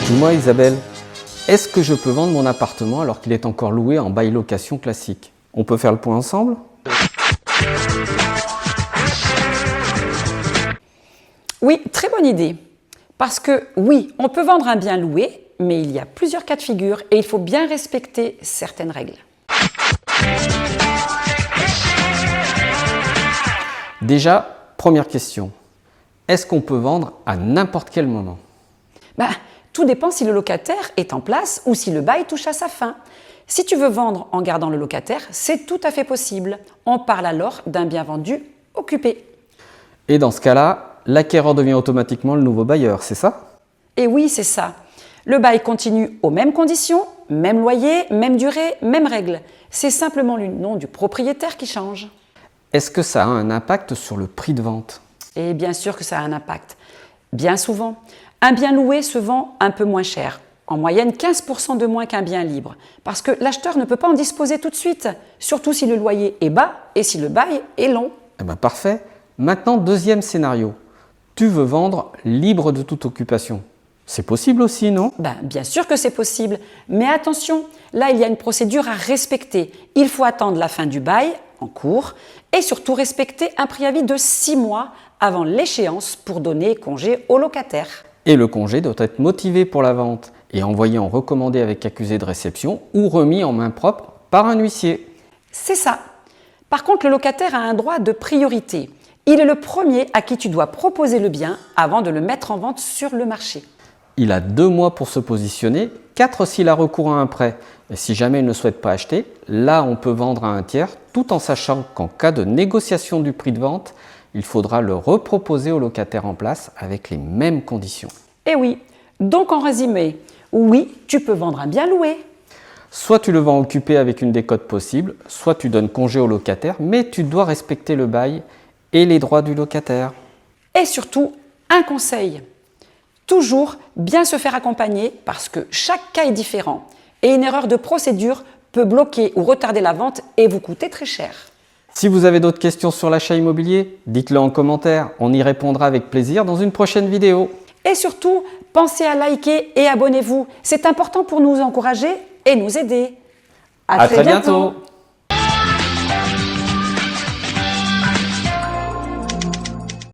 Dis-moi Isabelle, est-ce que je peux vendre mon appartement alors qu'il est encore loué en bail location classique? On peut faire le point ensemble? Oui, très bonne idée. Parce que oui, on peut vendre un bien loué, mais il y a plusieurs cas de figure et il faut bien respecter certaines règles. Déjà, première question. Est-ce qu'on peut vendre à n'importe quel moment? Tout dépend si le locataire est en place ou si le bail touche à sa fin. Si tu veux vendre en gardant le locataire, c'est tout à fait possible. On parle alors d'un bien vendu occupé. Et dans ce cas-là, l'acquéreur devient automatiquement le nouveau bailleur, c'est ça? Et oui, c'est ça. Le bail continue aux mêmes conditions, même loyer, même durée, même règles. C'est simplement le nom du propriétaire qui change. Est-ce que ça a un impact sur le prix de vente? Et bien sûr que ça a un impact. Bien souvent, un bien loué se vend un peu moins cher. En moyenne, 15% de moins qu'un bien libre. Parce que l'acheteur ne peut pas en disposer tout de suite, surtout si le loyer est bas et si le bail est long. Parfait. Maintenant, deuxième scénario. Tu veux vendre libre de toute occupation. C'est possible aussi, non? Bien sûr que c'est possible, mais attention, là il y a une procédure à respecter. Il faut attendre la fin du bail en cours et surtout respecter un préavis de 6 mois avant l'échéance pour donner congé au locataire. Et le congé doit être motivé pour la vente et envoyé en recommandé avec accusé de réception ou remis en main propre par un huissier. C'est ça. Par contre, le locataire a un droit de priorité. Il est le premier à qui tu dois proposer le bien avant de le mettre en vente sur le marché. Il a 2 mois pour se positionner, 4 s'il a recours à un prêt. Et si jamais il ne souhaite pas acheter, là on peut vendre à un tiers, tout en sachant qu'en cas de négociation du prix de vente, il faudra le reproposer au locataire en place avec les mêmes conditions. Eh oui, donc en résumé, oui, tu peux vendre un bien loué. Soit tu le vends occupé avec une décote possible, soit tu donnes congé au locataire, mais tu dois respecter le bail et les droits du locataire. Et surtout, un conseil. Toujours bien se faire accompagner parce que chaque cas est différent et une erreur de procédure peut bloquer ou retarder la vente et vous coûter très cher. Si vous avez d'autres questions sur l'achat immobilier, dites-le en commentaire, on y répondra avec plaisir dans une prochaine vidéo. Et surtout, pensez à liker et abonnez-vous, c'est important pour nous encourager et nous aider. À très bientôt.